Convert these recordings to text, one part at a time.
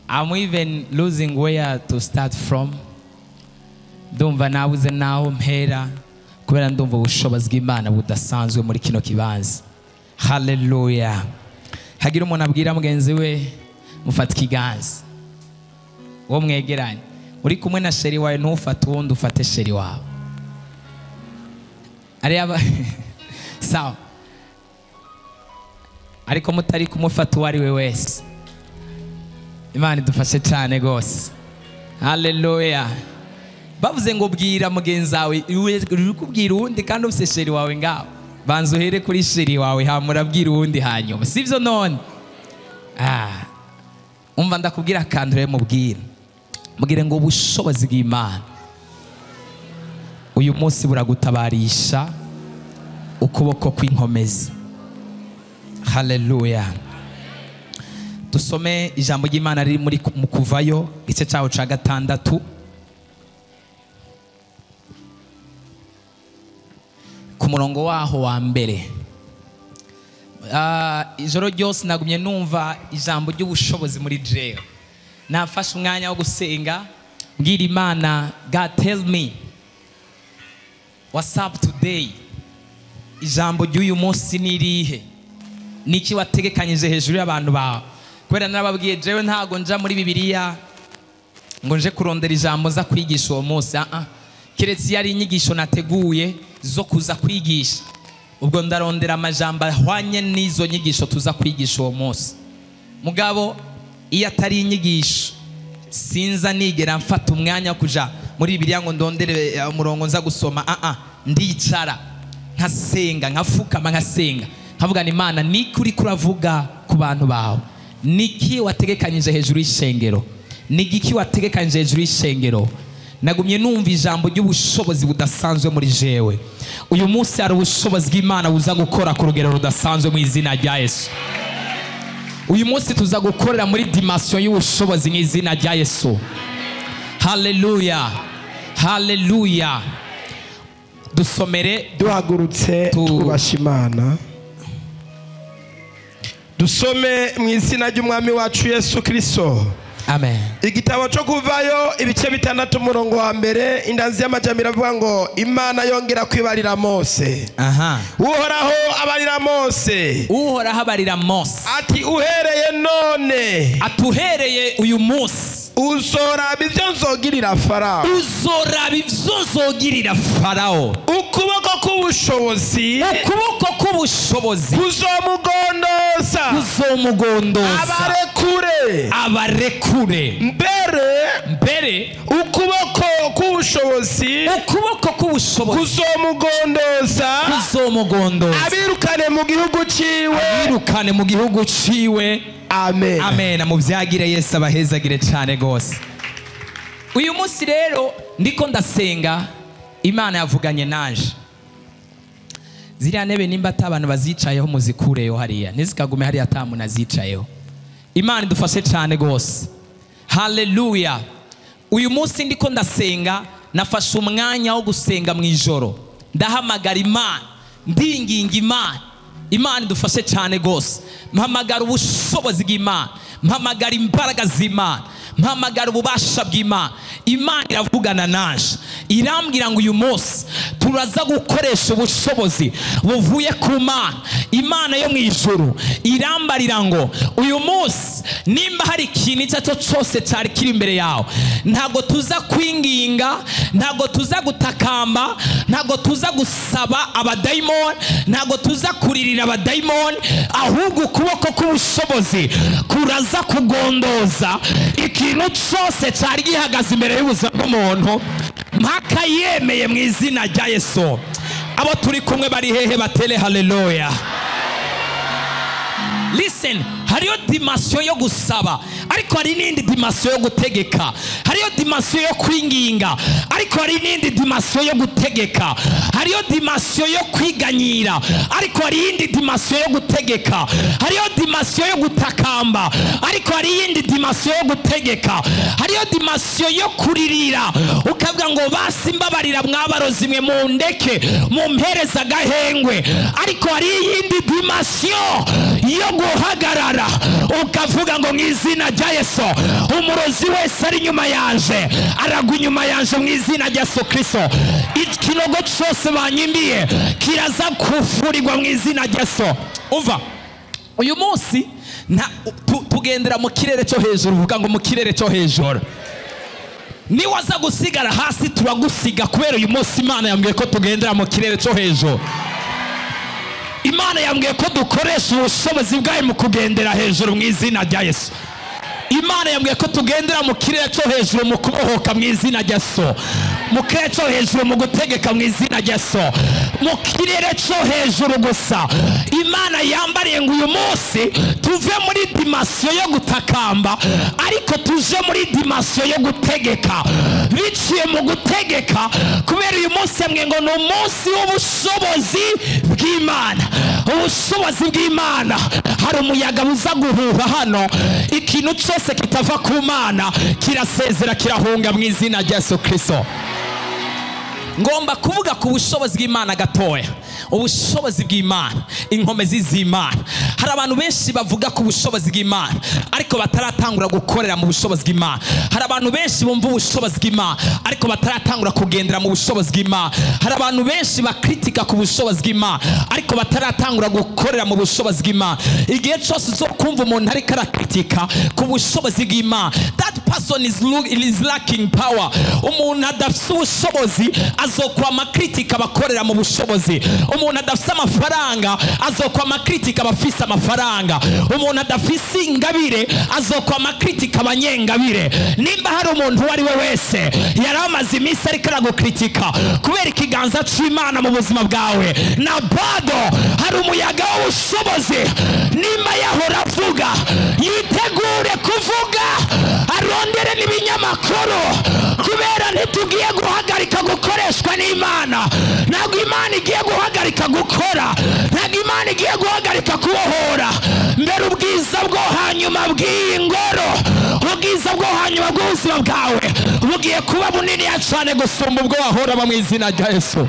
I'm even losing where to start from. Ndumva nabuze naho mpera kubera ndumva ubushobozi bw'Imana budasanzwe muri kino kibanza. Hallelujah. Hagira umuntu abwira mugenzi we mufata ikiganza. Uwo mwegeranye. Uri kumwe na sheri wawe ntufate uwundi ufate sheri wawe. Ariya sawa. Ariko mutari kumufata uwo ari we wese. Imana idufashe cyane gose. Hallelujah. Bavuze ngo bwira mugenzi wawe uri kubwira uwundi kandi ufite sheri wawe ngaho. Banza uhere kuri sheri wawe hamura bwira uwundi hanyuma. Sivyo none? Umva ndakubwira kandi rero mubwira. Mugire ngo ubushobozi bw'Imana uyu munsi buragutabarisha ukuboko kw'inkomezi. Hallelujah. Dusome ijambo ry'Imana riri muri Kuvayo igice cyaho ca 6 ku murongo waho wa mbere. Ijoro ryose nagumye numva ijambo ry'ubushobozi muri jewe. Nafashe umwanya wo gusenga mbwira Imana, God tell me what's up today. Ijambo ry'uyu munsi nirihe? Niki wategekanyije hejuru y'abantu bawe? Kubera narababwiye jewe ntago nja muri Bibiliya ngo nje kurondera ijambo za kwigisha uwo munsi. Kiretse yari inyigisho nateguye zo kuza kwigisha, ubwo ndarondera amajambo ahwanye n'izo nyigisho tuza kwigisha uwo munsi. Mugabo iyo atari inyigisho sinza nigera mfata umwanya wo kuja muri Bibiliya ngo ndondere umurongo nza gusoma. Ndicara nkasenga, nkafukama nkasenga, nkavuga ni Imana niki uri kuravuga ku bantu bawe? Niki wategekanyije hejuru y'ishengero? Niki wategekanyije hejuru y'ishengero? Nagumye numva ijambo ry'ubushobozi budasanzwe muri jewe. Uyu munsi hari ubushobozi bw'Imana buza gukora ku rugero rudasanzwe mu izina rya Yesu. Uyu munsi tuza gukorera muri dimension y'ubushobozi mu izina rya Yesu. Hallelujah. Hallelujah. Dusomere duhagurutse twubasha Imana. Dusome mu izina ry'Umwami wacu Yesu Kristo. Amen. Igitabo cyo Kuvayo ibice 6 umurongo wa mbere, indanzi y'amajambo avuga ngo Imana yongera kwibarira Mose. Uhoraho abarira Mose. Uhoraho abarira Mose. Ati uhereye none. Atuhereye uyu munsi. Uzoraba ivyo nzogirira Farao. Uzoraba ivyo nzogirira Farao. Ukuboko k'ubushobozi. Ukuboko k'ubushobozi. Kuzomugondoza. Kuzomugondoza. Abarekure. Abarekure. Mbere ukuboko k'ubushobozi. Ukuboko k'ubushobozi. Kuzomugondoza. Kuzomugondoza. Abirukane mu gihugu ciwe. Abirukane mu gihugu ciwe. Amen. Amen. Muvyagire Yesu abahezagire cyane gose. Uyu munsi rero ndiko ndasenga, Imana yavuganye nanje. Ziriya ntebe nimba abantu bazicayeho muzikureyo hariya, nizikagume hariya atamu nazicayeho. Imana idufashe cyane gose. Hallelujah. Uyu munsi ndiko ndasenga, nafashe umwanya wo gusenga mu ijoro. Ndahamagara Imana, ndinginga Imana. Imana idufashe cyane gose. Mpamagara ubushobozi bw'Imana, mpamagara imbaraga z'Imana, mpamagara ububasha bw'Imana. Imana iravugana nanje, irambwira ngo uyu munsi turaza gukoresha ubushobozi buvuye ku Mana. Imana yo mu ijuru irambarira ngo uyu munsi nimba hari ikintu icyo cyose cyari kiri imbere yawe, ntago tuza kwinginga, ntago tuza gutakamba, ntago tuza gusaba abadayimoni, ntago tuza kuririra abadayimoni, ahubwo ukuboko k'ubushobozi kuraza kugondoza ikintu cyose cyari gihagaze imbere y'ubuzima bw'umuntu mpaka yemeye mu izina rya Yesu. Abo turi kumwe bari hehe batele haleluya. Listen, hariyo dimension yo gusaba, ariko hari n'indi dimension yo gutegeka. Hariyo dimension yo kwinginga, ariko hari n'indi dimension yo gutegeka. Hariyo dimension yo kwiganyira, ariko hari iyindi dimension yo gutegeka. Hariyo dimension yo gutakamba, ariko hari iyindi dimension yo gutegeka. Hariyo dimension yo kuririra, ukavuga ngo basi mbabarira mwabarozi mwe mundeke mumpereza gahengwe, ariko hari iyindi dimension yo guhagarara ukavuga ngo mu izina rya Yesu umurozi wese ari nyuma yanje aragwa inyuma yanje mu izina rya Yesu Kristo. Ikinogo cyose banyimbiye kiraza kufurirwa mu izina rya Yesu. Umva, uyu munsi tugendera mu kirere cyo hejuru. Uvuga ngo mu kirere cyo hejuru. Ni waza gusigara hasi turagusiga, kubera uyu munsi Imana yambwiye ko tugendera mu kirere cyo hejuru. Imana yambwiye ko dukoresha ubushobozi bwayo mu kugendera hejuru mu izina rya Yesu. Imana yambwiye ko tugendera mu kirere cyo hejuru mu kubohoka mu izina rya Yesu. Mu kirere cyo hejuru mu gutegeka mu izina rya Yesu. Mu kirere cyo hejuru gusa. Imana yambariye ngo uyu munsi tuve muri dimension yo gutakamba, ariko tuje muri dimension yo gutegeka. Biciye mu gutegeka, kubera uyu munsi yambwiye ngo ni umunsi w'ubushobozi bw'Imana. Ubushobozi bw'Imana. Hari umuyaga buza guhuha hano, ikintu cyose kitava ku Mana kirasezera kirahunga mu izina rya Yesu Kristo. Ngomba kuvuga ku bushobozi bw'Imana gatoya. Ubushobozi bw'Imana, inkomezi z'Imana. Hari abantu benshi bavuga ku bushobozi bw'Imana ariko bataratangura gukorera mu bushobozi bw'Imana. Hari abantu benshi bumva ubushobozi bw'Imana ariko bataratangura kugendera mu bushobozi bw'Imana. Hari abantu benshi bakritika ku bushobozi bw'Imana ariko bataratangura gukorera mu bushobozi bw'Imana. Igihe cyose zo kumva umuntu ariko arakritika ku bushobozi bw'Imana, that person is lacking power. Umuntu adafite ubushobozi azokwama kritika bakorera mu bushobozi. Umuntu adafite amafaranga azokwama kritika abafise amafaranga. Umuntu adafise ingabire azokwama kritika abanyengabire. Nimba hari umuntu wari we wese yari amaze iminsi ariko aragukritika kubera ikiganza cy'Imana mu buzima bwawe, na bado hari umuyaga w'ubushobozi. Nimba yahora avuga, yitegure kuvuga, arondere n'ibinyamakuru, kubera ntitugiye guhagarika gukoreshwa n'Imana. Ntabwo Imana igiye guhagarika gukora, ntabwo Imana igiye guhagarika kubohora. Mbere ubwiza bwo hanyuma bw'iyi ngoro, ubwiza bwo hanyuma bw'ubuzima bwawe bugiye kuba bunini cyane gusumba ubwo wahora mu izina rya Yesu.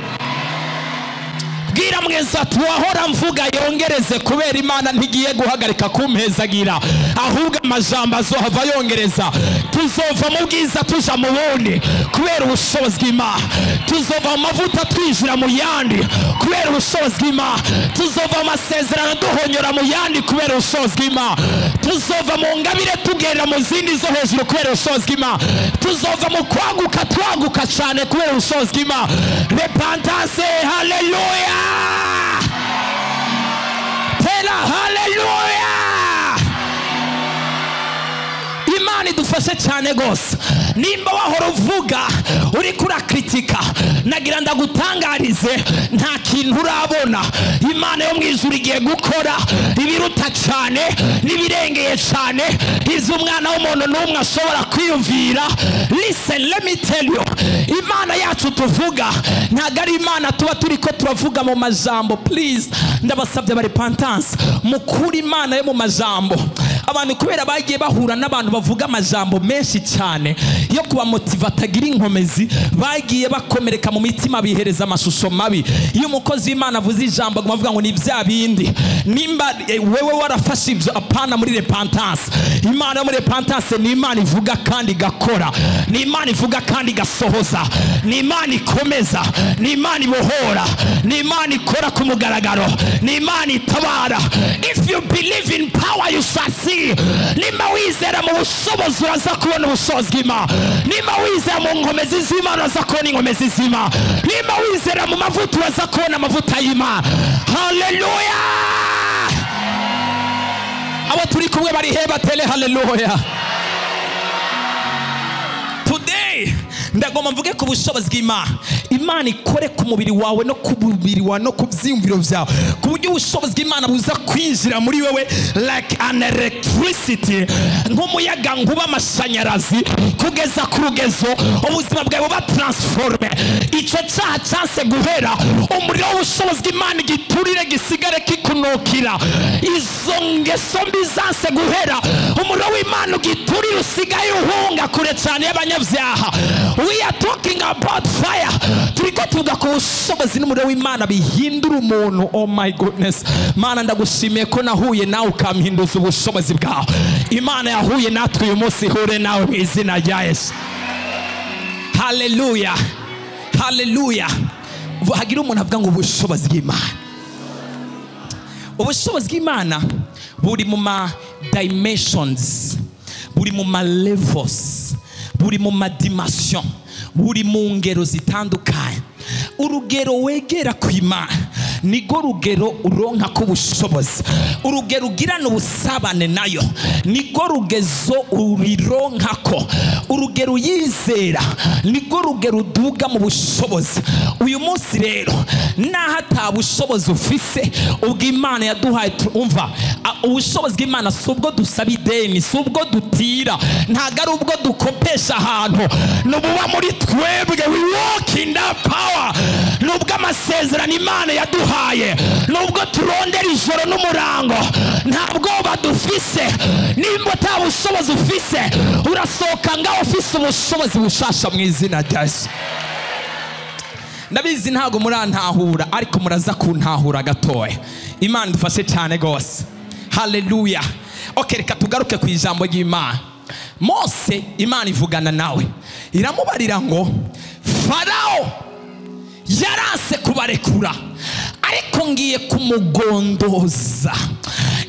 Bwira mweza ati wahora mvuga yongereze, kubera Imana ntigiye guhagarika kumpezagira, ahubwo amajambo azohava yongereza. Tuzova mu bwiza tuja mu bundi kubera ubushobozi bw'Imana. Tuzova mu mavuta twijira mu yandi kubera ubushobozi bw'Imana. Tuzova mu masezerano duhonyora mu yandi kubera ubushobozi bw'Imana. Tuzova mu ngabire tugera mu zindi zo hejuru kubera ubushobozi bw'Imana. Tuzova mu kwaguka twaguka cyane kubera ubushobozi bw'Imana. Repentance, haleluya. Tela, haleluya. Imana idufashe cyane gose. Nimba wahora uvuga uri kurakritika, nagira ndagutangarize nta kintu urabona. Imana yo mwijuru igiye gukora ibiruta cyane n'ibirengeye cyane izo umwana w'umuntu n'umwe ashobora kwiyumvira. Listen, let me tell you, Imana yacu tuvuga ntago ari Imana tuba turiko turavuga mu majambo. Please, ndabasabye ba repentance, mukuri Imana yo mu majambo. Abantu kubera bagiye bahura n'abantu bavuga amajambo menshi cyane yo kuba motiva tagira inkomezi, bagiye bakomereka mu mitima, bihereza amashusho mabi. Iyo umukozi w'Imana avuze ijambo avuga ngo ni bya bindi. Nimba wewe warafashe ibyo, apana muri repentance. Imana muri repentance ni Imana ivuga kandi igakora, ni Imana ivuga kandi igasohoza, ni Imana ikomeza, ni Imana ibohora, ni Imana ikora ku mugaragaro, ni Imana itabara. If you believe in power you shall see. Nimba wizera mu bushobozi uraza kubona ubushobozi bw'Imana. Nimba wizera mu nkomezi z'Imana uraza kubona inkomezi z'Imana. Nimba wizera mu mavuta uraza kubona amavuta y'Imana. Haleluya. Abo turi kumwe bari heba tele, haleluya. Today ndagomba mvuge ku bushobozi bw'Imana. Imana ikore ku mubiri wawe no ku mubiri wawe no ku byiyumviro byawe, ku buryo ubushobozi bw'Imana buza kwinjira muri wewe like an electricity, nk'umuyaga nkuba amashanyarazi, kugeza ku rugezo ubuzima bwawe buba transforme. Icyo cyaha cyanse guhera, umuriro w'ubushobozi bw'Imana giturire gisigare kikunukira. Izo ngeso mbi zanse guhera, umuriro w'Imana ugiturire usigaye uhunga kure cyane y'abanyabyaha. We are talking about fire. Turiko tuvuga ku bushobozi ubushobozi n'umuriro w'Imana bihindura umuntu. Oh my goodness, Mana ndagushimiye ko nahuye nawe ukamhinduza ubushobozi bwawe. Imana yahuye natwe uyu munsi, ihure nawe mu izina rya Yesu. Haleluya, haleluya. Hagira umuntu avuga ngo ubushobozi bw'Imana. Ubushobozi bw'Imana buri mu ma dimensions, buri mu ma levels, buri mu ma dimension, buri mu ngero zitandukanye. Urugero wegera ku Imana nigo rugero uronka ko ubushobozi. Urugero ugirana ubusabane nayo nigo rugezo urironka ko. Urugero uyizera nigo rugero uduga mu bushobozi. Uyu munsi rero naho ata bushobozi ufise, ubwo Imana yaduhaye umva, ubushobozi bw'Imana si ubwo dusaba ideni, si ubwo dutira, ntago ari ubwo dukopesha ahantu, nububa muri twebwe. We walk in that power. Nubwo amasezerano Imana yaduhaye, nubwo turondera ijoro n'umurango, ntabwo badufise. Nimba ata bushobozi ufise, urasohoka ngaho ufise ubushobozi bushasha mu izina rya Yesu. Ndabizi ntago murantahura, ariko muraza kuntahura gatoya. Imana dufashe cyane gose. Haleluya. Okay, reka tugaruke ku ijambo ry'Imana. Mose, Imana ivugana nawe, iramubarira ngo Farao yarase kubarekura, ariko ngiye kumugondoza,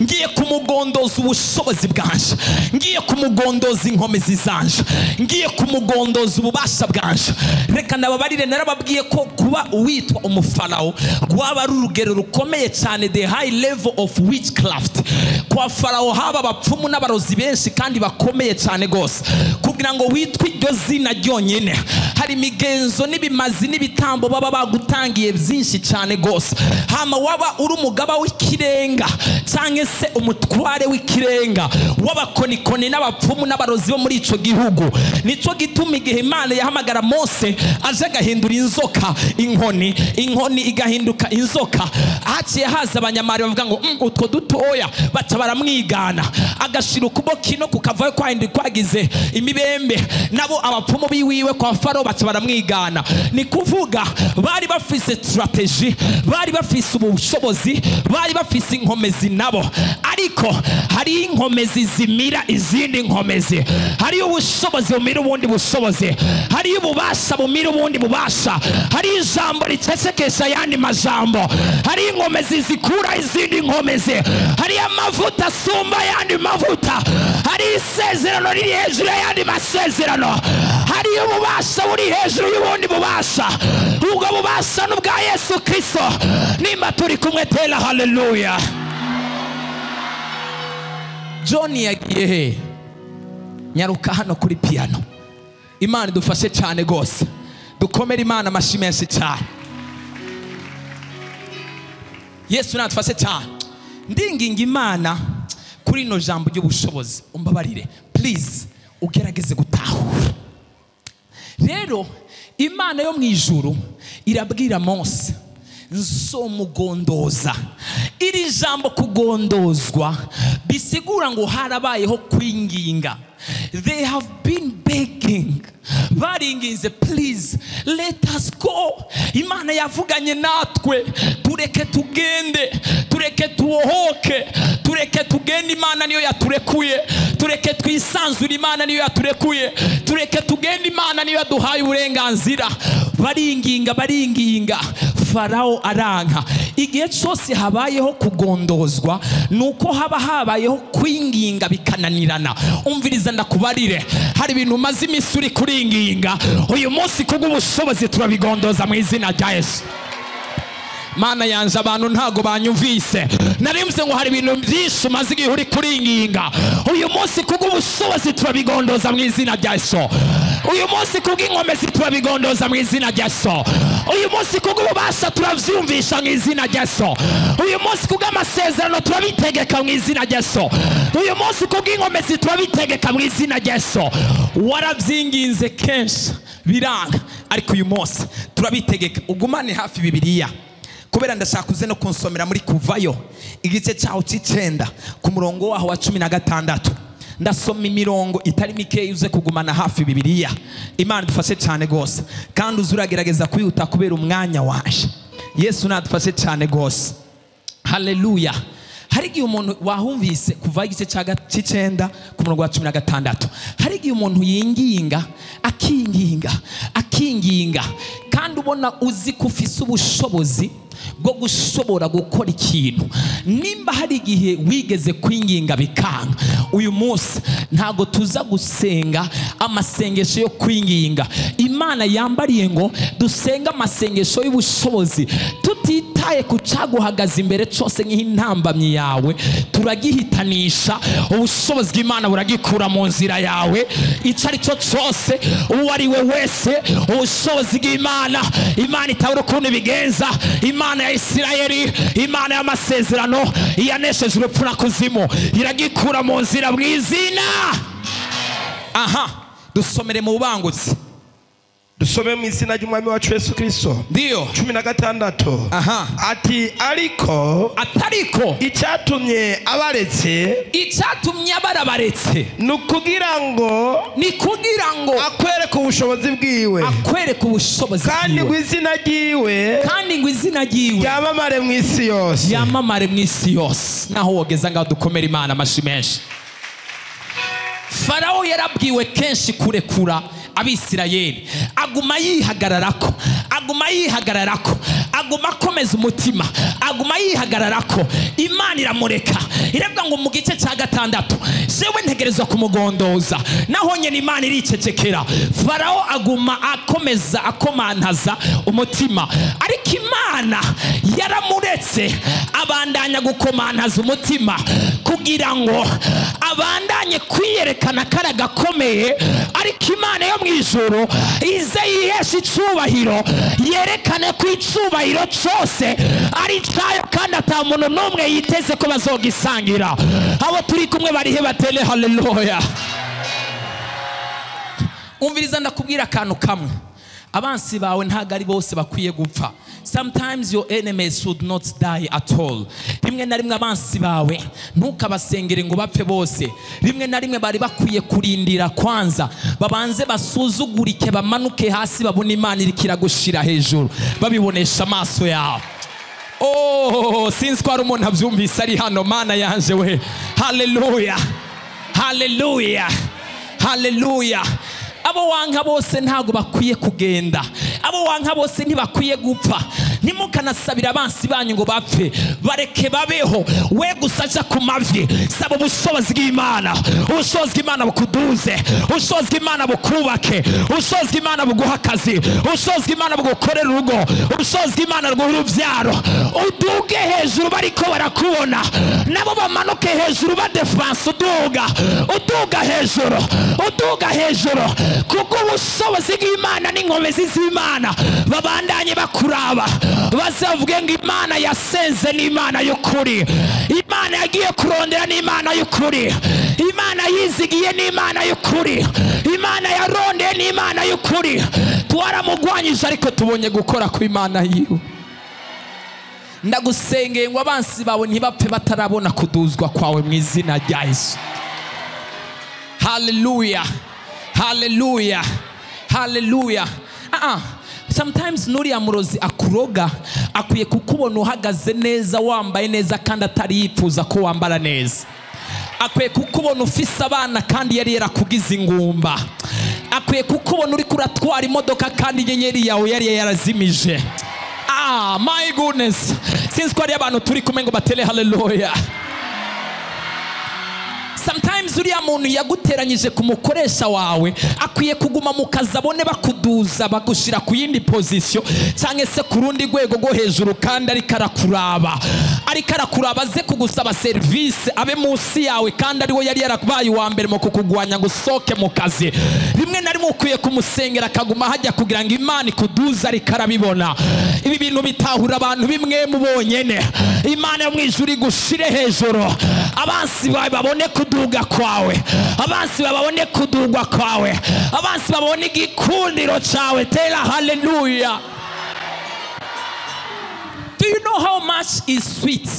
ngiye kumugondoza ubushobozi bwanje, ngiye kumugondoza inkomezi zanje, ngiye kumugondoza ububasha bwanje. Reka nababarire, narababwiye ko kuba uwitwa umufarawo rwaba ari urugero rukomeye cyane, the high level of witchcraft. Kwa Farao haba abapfumu n'abarozi benshi kandi bakomeye cyane gose. Kugira ngo witwe iryo zina ryonyine, hari imigenzo n'ibimazi n'ibitambo baba bagutangiye byinshi cyane gose. Hama waba uri umugaba w'ikirenga cyangwa se umutware w'ikirenga w'abakonikoni n'abapfumu n'abarozi bo muri ico gihugu. Nico gituma igihe Imana yahamagara Mose aje agahindura inzoka inkoni, inkoni igahinduka inzoka, haciye haza abanyamari bavuga ngo utwo dutoya, baca baramwigana, agashira ukuboko ino kukavayo kwahinduka kwagize imibembe, nabo abapfumu biwiwe kwa Farao baca baramwigana. Ni kuvuga bari bafise strategy, bari bafise ubushobozi, bari bafise inkomezi nabo, ariko hari inkomezi zimira izindi nkomezi. Hari ubushobozi bumira ubundi bushobozi, hari ububasha bumira ubundi bubasha, hari ijambo ricecekesha yandi majambo, hari inkomezi zikura izindi nkomezi, hari amavuta asumba yandi mavuta, hari isezerano riri hejuru yandi masezerano, hari ububasha buri hejuru y'ubundi bubasha. Ubwo bubasha n'ubwa Yesu Kristo. Nimba turi kumwe tela haleluya. John yagiye he? Nyaruka hano kuri piano. Imana dufashe cyane gose, dukomere Imana amashi menshi cyane. Yesu natufashe cyane. Ndinginga Imana kuri no jambo ry'ubushobozi, umbabarire please, ugerageze gutahura. Rero Imana yo mwijuru irabwira Mose, nzomugondoza. Iri jambo kugondozwa bisigura ngo harabayeho kwinginga. They have been begging, baringinze, please let us go. Imana yavuganye natwe, tureke tugende, tureke tuohoke, tureke tugende. Imana niyo yaturekuye, tureke twisanzure. Imana niyo yaturekuye, tureke tugende. Imana niyo yaduhaye uburenganzira. Baringinga, baringinga, Farao aranka. Igihe cyose habayeho kugondozwa, nuko haba habayeho kwinginga bikananirana. Umviriza ndakubarire, hari ibintu umaze iminsi uri kuringinga, uyu munsi kubw'ubushobozi turabigondoza mu izina rya Yesu. Mana yanje, abantu ntago banyumvise. Narimze ngo hari ibintu byinshi umaze igihe uri kuringinga, uyu munsi kubw'ubushobozi turabigondoza mu izina rya Yesu. Uyu munsi kubw'inkomezi turabigondoza mu izina rya Yesu. Uyu munsi kubw'ububasha turavyumvisha mu izina rya Yesu. Uyu munsi kubw'amasezerano turabitegeka mu izina rya Yesu. Uyu munsi kubw'inkomezi turabitegeka mu izina rya Yesu. Waravyinginze kenshi biranga, ariko uyu munsi turabitegeka. Ugumane hafi Bibiliya, kubera ndashaka kuze no kunsomera muri Kuvayo igice cyaho c'9 ku murongo waho wa 16. Ndasoma imirongo itari mike yuze kugumana hafi Bibiliya. Imana dufashe cyane gose, kandi uzuragerageza kwihuta kubera umwanya waje. Yesu nadufashe cyane gose. Haleluya. Hari igihe umuntu wahumvise kuva igice cy'icenda ku murongo wa 16, hari igihe umuntu yinginga akinginga kandi ubona uzi ko ufise ubushobozi bwo gushobora gukora ikintu. Nimba hari igihe wigeze kwinginga bikanga, uyu munsi ntago tuza gusenga amasengesho yo kwinginga. Imana yambariye ngo dusenga amasengesho y'ubushobozi, tutitaye ku caguhagaze imbere cyose nk'intambamyi yawe, turagihitanisha ubushobozi bw'Imana buragikura mu nzira yawe. Icari cyo cyose uwo ari we wese, ubushobozi bw'Imana, Imana itabura ukuntu ibigenza. Imana ya Isirayeli, Imana y'amasezerano, iyanesheje urupfu na kuzimu, iragikura mu nzira bw'izina. Aha, dusomere mu bubangutsi. Dusome mu izina ry'umwami wacu Yesu Kristo. Ndio 16. Aha. Ati ariko icyatumye abarabaretse ni kugira ngo akwereke ubushobozi bwiwe, kandi ngo izina ryiwe yamamare mu isi yose. Naho wogeza ngaho dukomera Imana amashi menshi. Farao yarabwiwe kenshi kurekura Abisirayeli, aguma yihagararako, aguma akomeza umutima, aguma yihagararako. Imana iramureka, iravuga ngo mu gice cya 6, sewe ntegerezwa kumugondoza. Naho nyene Imana iricecekera, Farao aguma akomeza akomantaza umutima, ariko Imana yaramuretse abandanya gukomantaza umutima kugira ngo abandanye kwiyerekana kara gakomeye. Ariko Imana yo mwijuru ize yihesha icubahiro, yerekane ko icubahiro cyose ari cyayo, kandi ata muntu n'umwe yiteze ko bazogisangira. Abo turi kumwe barihe batele haleluya. Umviriza ndakubwira akantu kamwe, abansi bawe ntago ari bose bakwiye gupfa. Sometimes your enemies should not die at all. Rimwe na rimwe abansi bawe ntukabasengere ngo bapfe bose. Rimwe na rimwe bari bakwiye kurindira kwanza, babanze basuzugurike, bamanuke hasi, babone Imana irikira gushira hejuru, babibonesha amaso yawe. Oh, since kwa rumuntu avyumvise ari hano, Mana yanje we. Haleluya, haleluya, haleluya. Abo wanka bose ntago bakwiye kugenda, abo wanka bose ntibakwiye gupfa. Nimukanasabira abansi banyu ngo bapfe, bareke babeho. We gusaja ku mavi, saba ubushobozi bw'Imana, ubushobozi bw'Imana bukuduze, ubushobozi bw'Imana bukubake, ubushobozi bw'Imana buguha akazi, ubushobozi bw'Imana bugukorera urugo, ubushobozi bw'Imana bw'uha uruvyaro. Uduge hejuru bariko barakubona, nabo bamanuke hejuru badefense. Uduga hejuru kuko ubushobozi bw'Imana n'inkomezi z'Imana babandanye bakuraba, bazavuge ngo Imana yasenze n'Imana y'ukuri, Imana yagiye kurondera n'Imana y'ukuri, Imana yizigiye n'Imana y'ukuri, Imana yarondeye n'Imana y'ukuri. Twaramugwanyije ariko tubonye gukora ku Imana yiwe. Ndagusengeye ngo abansi bawe ntibapfe batarabona kuduzwa kwawe mu izina rya Yesu. Hallelujah, hallelujah, hallelujah. Sometimes nuriya murozi akuroga akwiye kukubona uhagaze neza, wambaye neza, kandi atari yifuza ko wambara neza. Akwiye kukubona ufise abana kandi yari yarakugize ingumba. Akwiye kukubona uri kuratwara imodoka kandi inyenyeri yawe yari yarazimije. My goodness, since kwa abantu turi kumwe ngo batele hallelujah. Sometimes uriya muntu yaguteranyije ku mukoresha wawe akwiye kuguma mu kazi, abone bakuduza bagushira ku yindi position cyangwa se ku rundi rwego rwo hejuru, kandi ari karakuraba aze kugusaba service, abe munsi yawe, kandi ariwe yari yarabaye uwa mbere mu kukugwanya ngo usoke mu kazi. Rimwe na rimwe ukwiye kumusengera akaguma hajya kugira ngo Imana ikuduza, ari karabibona. Ibi bintu bitahura abantu bimwe mu bonyene. Imana yo mwijuru igushire hejuru, abansi bawe babone kuduga kwawe, abansi babone kudugwa kwawe, abansi babone igikundiro cyawe. Tera hallelujah. Do you know how much is sweet?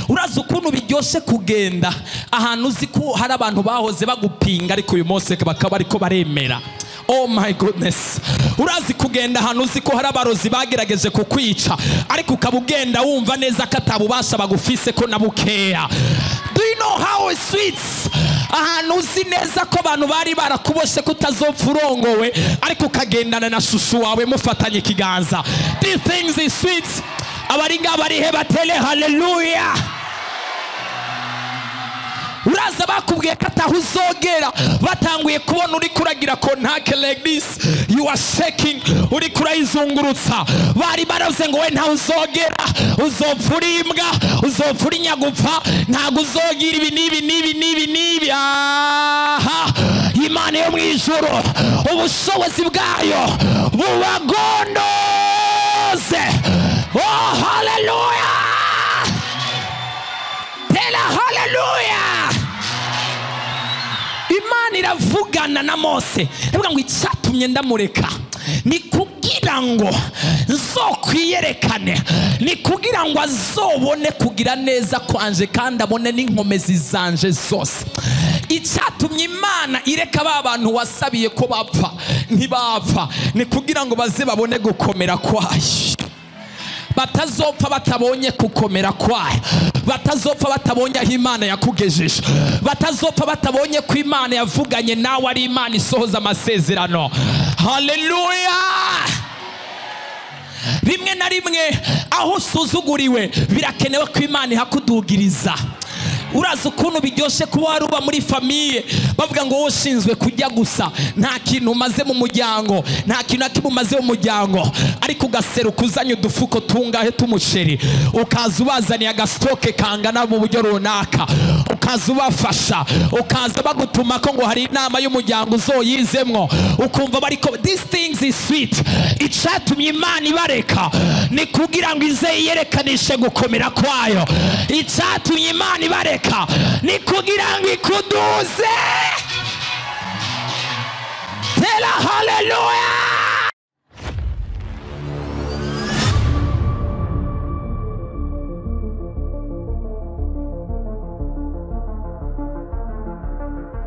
Urazi ukuntu biryoshe kugenda ahantu uzi ko hari abantu bahoze bagupinga ariko uyu munsi bakaba ariko baremera. Oh my goodness. Urazi kugenda ahantu uzi ko hari abarozi bagerageje kukwica ariko ukaba ugenda wumva neza ko atabubasha bagufise ko na bukeya. Do you know how it sweets? Ahantu uzi neza ko abantu bari barakuboshe kutazopfa urongowe ariko ukagendana na shushu wawe mufatanye ikiganza. These things is sweet. Abaringa barihe batele hallelujah. Uraza bakubwiye ko ataho uzogera batanguye kubona uri kuragira kontake like this, you are shaking, uri kurayizungurutsa. Bari baravuze ngo we ntaho uzogera, uzopfa uri imbwa, uzopfa uri nyagupfa, ntago uzogira ibi nibi. Aha, Imana yo mu ijuru ubushobozi bwayo bubagondoze. Oh hallelujah. Tela hallelujah. Imana iravugana na Mose ivuga ngo icyatumye ndamureka ni kugira ngo nzokwiyerekane, ni kugira ngo azobone kugira neza kwanje kandi abone n'inkomezi zanje zose. Icyatumye Imana ireka ba bantu wasabiye ko bapfa ntibapfa ni kugira ngo baze babone gukomera kwayo. Batazopfa batabonye kukomera kwayo, batazopfa batabonye aho Imana yakugejeje, batazopfa batabonye ko Imana yavuganye nawe ari Imana isohoza amasezerano. Hallelujah. Rimwe na rimwe aho usuzuguriwe birakenewe ko Imana ihakudugiriza. Uraza ukuntu biryoshe kuba waruba muri famiye bavuga ngo wowe ushinzwe kujya gusa, nta kintu umaze mu muryango, nta kintu akibumaze mu muryango, ariko ugaseruka uzanye udufuko tungahe tumusheri, ukaza ubazaniye agastoke kangana mu buryo runaka, ukaza ubafasha, ukaza bagutuma ko ngo hari inama y'umuryango uzoyizemwo, ukumva bariko. These things is sweet. Icyatumye Imana ibareka ni kugira ngo ize yiyerekanishe gukomera kwayo. Icyatumye Imana ibareka ni kugira ngo ikuduze. Tela hallelujah.